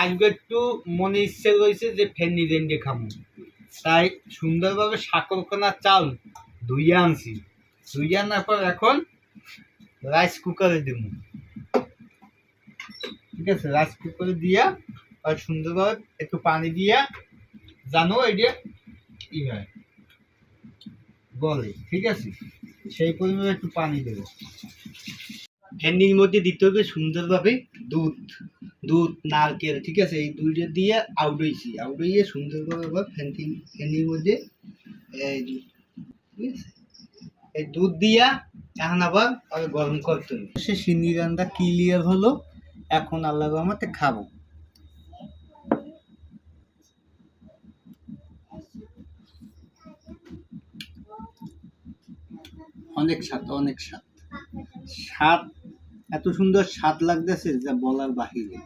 আজকে একটু মনে ইচ্ছে রয়েছে যে ফেনি রেন্ডে খাবো, তাই সুন্দরভাবে সাকরকোনা চাল ধুইয়া আনছি। ধুইয়া আনার পর এখন রাইস কুকারে দিব। ঠিক আছে, রাইস কুকারে দিয়া আর সুন্দরভাবে একটু পানি দিয়া, জানো এটা কি হয় বলে, ঠিক আছে, সেই পরিমাণে একটু পানি দেবো। ফেনির মধ্যে দিতে হবে সুন্দরভাবে দুধ, দুধ নারকেল, ঠিক আছে, এই দুইটা দিয়ে আউডইয়ে সুন্দরভাবে আবার ফেনির মধ্যে এই ঠিক আছে, এই দুধ দিয়া এখন আবার গরম করতে হবে। সে সিন্নি রান্না ক্লিয়ার হলো, এখন আল্লাহর রহমতে খাবো। অনেক স্বাদ, অনেক স্বাদ, স্বাদ এত সুন্দর স্বাদ লাগতেছে যা বলার বাহিরে।